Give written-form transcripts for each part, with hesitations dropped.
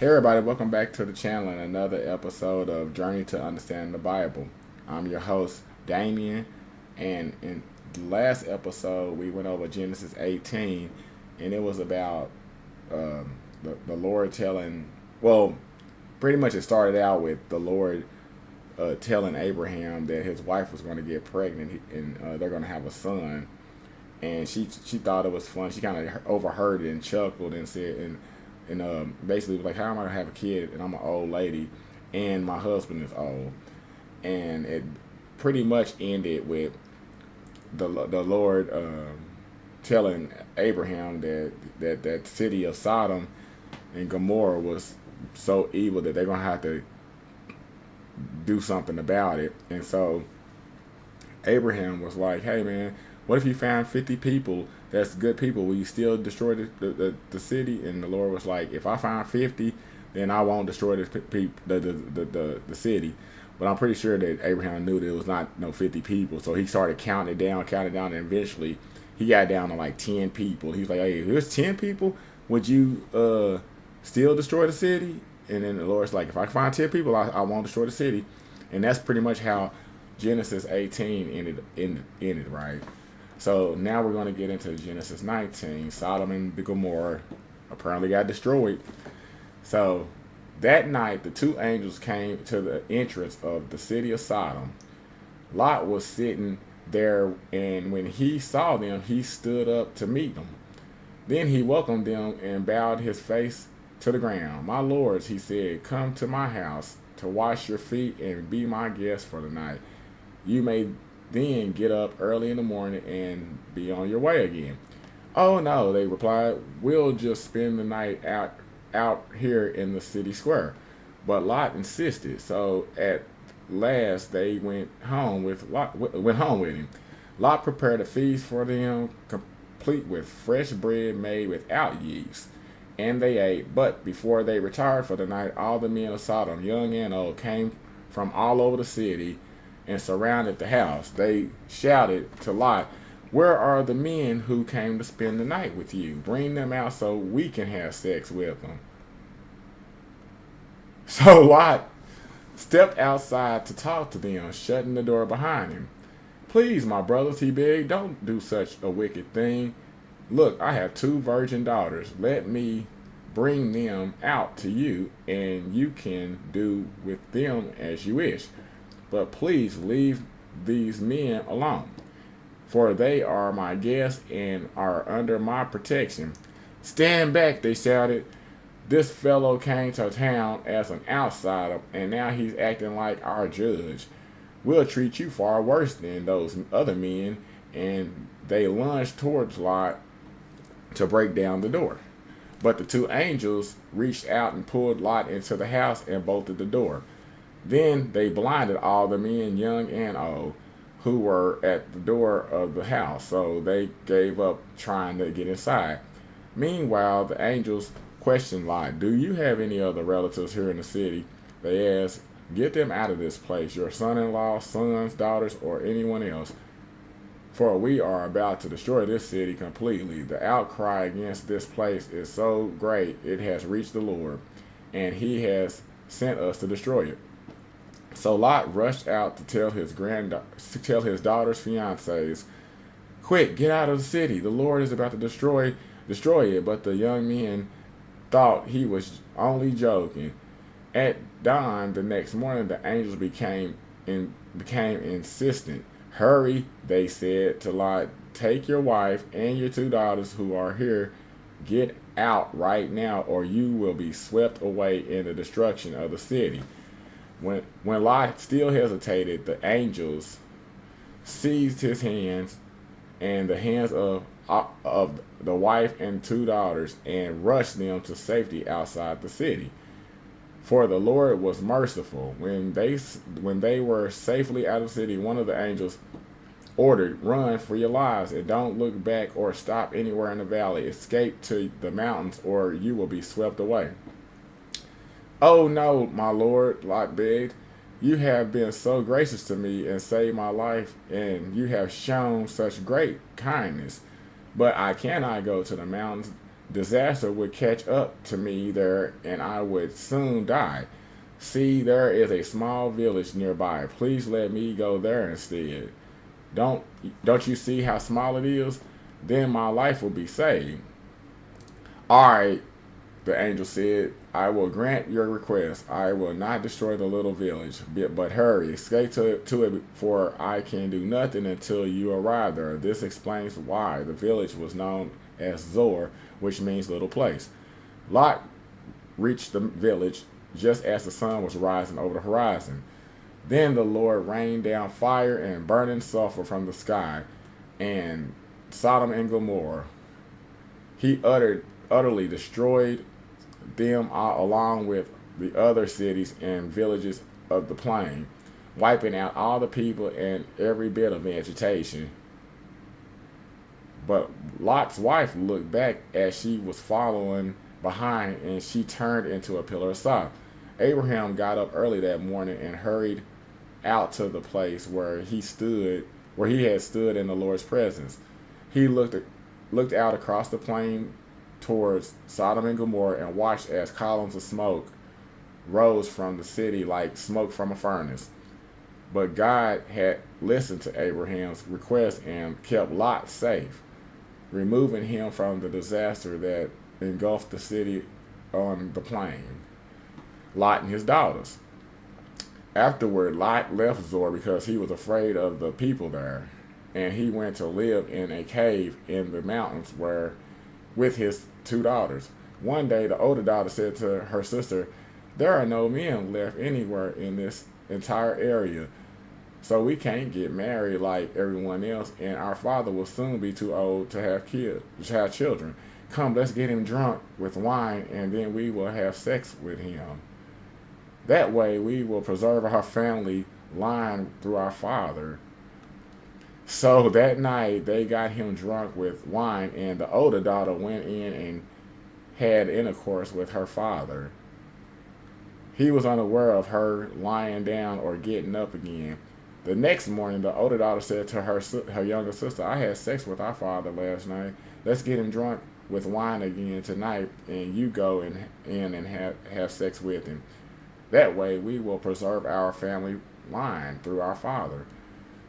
Hey everybody, welcome back to the channel and another episode of Journey to Understand the Bible. I'm your host, Damien, and in the last episode we went over Genesis 18, and it was about the Lord telling, well, pretty much it started out with the Lord telling Abraham that his wife was going to get pregnant and they're going to have a son. And she thought it was fun. She kind of overheard it and chuckled and said, and basically was like, how am I gonna have a kid and I'm an old lady and my husband is old? And it pretty much ended with the Lord telling Abraham that city of Sodom and Gomorrah was so evil that they're gonna have to do something about it. And so Abraham was like, hey man, what if you found 50 people that's good people? Will you still destroy the city? And the Lord was like, if I find 50, then I won't destroy the city. But I'm pretty sure that Abraham knew that it was not no 50 people. So he started counting it down, and eventually he got down to like 10 people. He was like, hey, if there's 10 people, would you still destroy the city? And then the Lord's like, if I find 10 people, I won't destroy the city. And that's pretty much how Genesis 18 ended, right? So now we're going to get into Genesis 19. Sodom and Gomorrah apparently got destroyed. So that night, the two angels came to the entrance of the city of Sodom. Lot was sitting there, and when he saw them, he stood up to meet them. Then he welcomed them and bowed his face to the ground. My lords, he said, come to my house to wash your feet and be my guests for the night. You may then get up early in the morning and be on your way again. Oh no, they replied, we'll just spend the night out here in the city square. But Lot insisted, so at last they went home with him. Lot prepared a feast for them, complete with fresh bread made without yeast. And they ate, but before they retired for the night, all the men of Sodom, young and old, came from all over the city and surrounded the house. They shouted to Lot, where are the men who came to spend the night with you? Bring them out so we can have sex with them. So Lot stepped outside to talk to them, shutting the door behind him. Please, my brothers, he begged, don't do such a wicked thing. Look, I have two virgin daughters. Let me bring them out to you, and you can do with them as you wish. But please leave these men alone, for they are my guests and are under my protection. Stand back, they shouted. This fellow came to town as an outsider, and now he's acting like our judge. We'll treat you far worse than those other men. And they lunged towards Lot to break down the door. But the two angels reached out and pulled Lot into the house and bolted the door. Then they blinded all the men, young and old, who were at the door of the house, so they gave up trying to get inside. Meanwhile, the angels questioned Lot, do you have any other relatives here in the city? They asked, get them out of this place, your son-in-law, sons, daughters, or anyone else, for we are about to destroy this city completely. The outcry against this place is so great it has reached the Lord, and he has sent us to destroy it. So Lot rushed out to tell his daughter's fiancés, quick, get out of the city. The Lord is about to destroy it. But the young men thought he was only joking. At dawn the next morning, the angels became insistent. Hurry, they said to Lot, take your wife and your two daughters who are here. Get out right now, or you will be swept away in the destruction of the city. When Lot still hesitated, the angels seized his hands and the hands of the wife and two daughters and rushed them to safety outside the city. For the Lord was merciful. When they were safely out of the city, one of the angels ordered, run for your lives and don't look back or stop anywhere in the valley. Escape to the mountains or you will be swept away. Oh no, my lord, Lot begged. You have been so gracious to me and saved my life, and you have shown such great kindness. But I cannot go to the mountains. Disaster would catch up to me there, and I would soon die. See, there is a small village nearby. Please let me go there instead. Don't don't you see how small it is? Then my life will be saved. All right, the angel said, I will grant your request. I will not destroy the little village, but hurry, escape to it, for I can do nothing until you arrive there. This explains why the village was known as Zor, which means little place. Lot reached the village just as the sun was rising over the horizon. Then the Lord rained down fire and burning sulfur from the sky, and Sodom and Gomorrah. He utterly destroyed them along with the other cities and villages of the plain, wiping out all the people and every bit of vegetation. But Lot's wife looked back as she was following behind, and she turned into a pillar of salt. Abraham got up early that morning and hurried out to the place where he had stood in the Lord's presence. He looked out across the plain towards Sodom and Gomorrah and watched as columns of smoke rose from the city like smoke from a furnace. But God had listened to Abraham's request and kept Lot safe, removing him from the disaster that engulfed the city on the plain. Lot and his daughters. Afterward, Lot left Zor because he was afraid of the people there, and he went to live in a cave in the mountains with his two daughters. One day, the older daughter said to her sister, there are no men left anywhere in this entire area, so we can't get married like everyone else, and our father will soon be too old to have children. Come, let's get him drunk with wine, and then we will have sex with him. That way, we will preserve our family line through our father. So that night, they got him drunk with wine, and the older daughter went in and had intercourse with her father. He was unaware of her lying down or getting up again. The next morning, the older daughter said to her younger sister, I had sex with our father last night. Let's get him drunk with wine again tonight, and you go in and have sex with him. That way, we will preserve our family line through our father.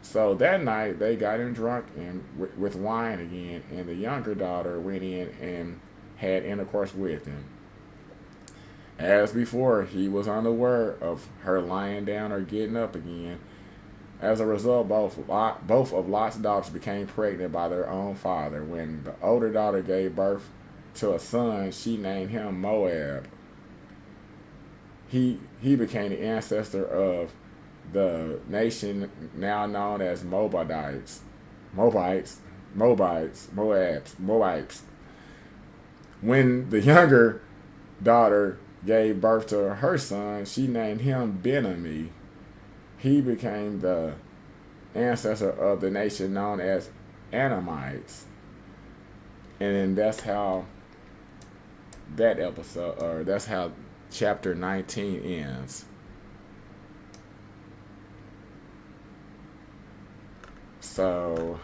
So that night, they got him drunk and with wine again, and the younger daughter went in and had intercourse with him. As before, he was unaware of her lying down or getting up again. As a result, both of Lot's daughters became pregnant by their own father. When the older daughter gave birth to a son, she named him Moab. He became the ancestor of the nation now known as Moabites. When the younger daughter gave birth to her son, she named him Ben-Ami. He became the ancestor of the nation known as Anamites. And that's how that's how chapter 19 ends. So,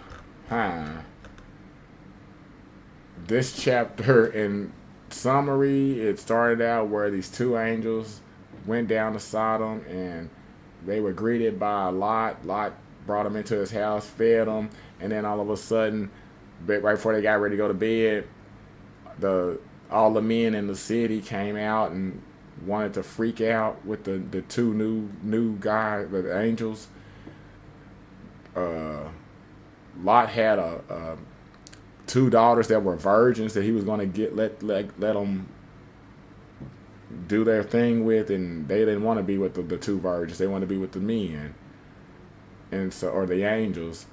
this chapter, in summary, it started out where these two angels went down to Sodom, and they were greeted by Lot. Lot brought them into his house, fed them, and then all of a sudden, right before they got ready to go to bed, all the men in the city came out and wanted to freak out with the two new guys, the angels. Lot had two daughters that were virgins that he was going to let them do their thing with, and they didn't want to be with the two virgins. They wanted to be with the men, and so, or the angels.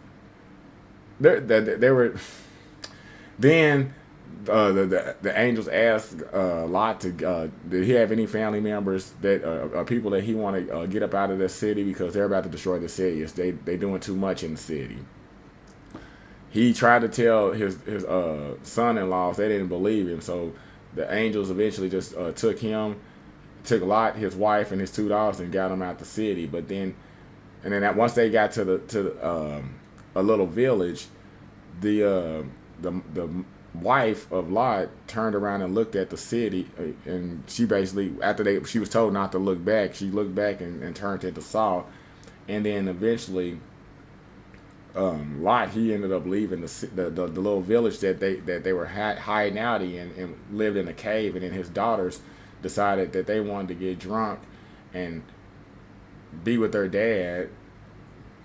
They were. Then the angels asked Lot did he have any family members that people that he want to get up out of the city, because they're about to destroy the city. They doing too much in the city. He tried to tell his son-in-laws. They didn't believe him, so the angels eventually just took Lot, his wife, and his two daughters, and got them out the city. But then once they got to a little village, the wife of Lot turned around and looked at the city, and she basically, after she was told not to look back, she looked back and turned to the south, and then eventually, Lot, he ended up leaving the little village that they were hiding out in, and lived in a cave, and then his daughters decided that they wanted to get drunk and be with their dad.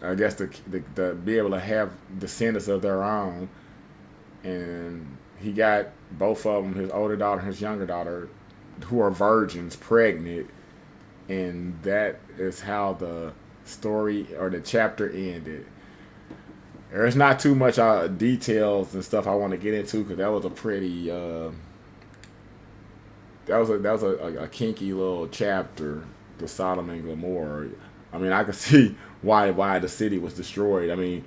I guess the be able to have descendants of their own, and he got both of them, his older daughter and his younger daughter, who are virgins, pregnant, and that is how the story or the chapter ended. There's not too much details and stuff I want to get into because that was a pretty that was a kinky little chapter, the Sodom and Gomorrah. I mean, I could see why the city was destroyed. I mean,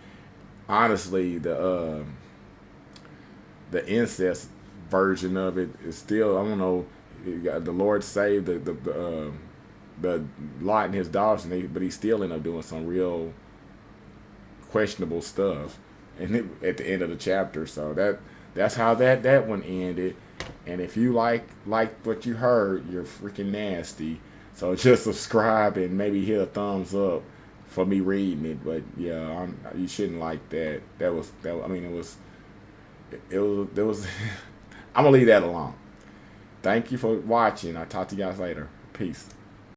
honestly, the incest version of it is still, I don't know. The Lord saved the Lot and his daughters, but he still ended up doing some real questionable stuff, and at the end of the chapter. So that's how that one ended. And if you like what you heard, you're freaking nasty. So just subscribe and maybe hit a thumbs up for me reading it. But yeah, you shouldn't like that. I mean, it was. I'm gonna leave that alone. Thank you for watching. I'll talk to you guys later. Peace.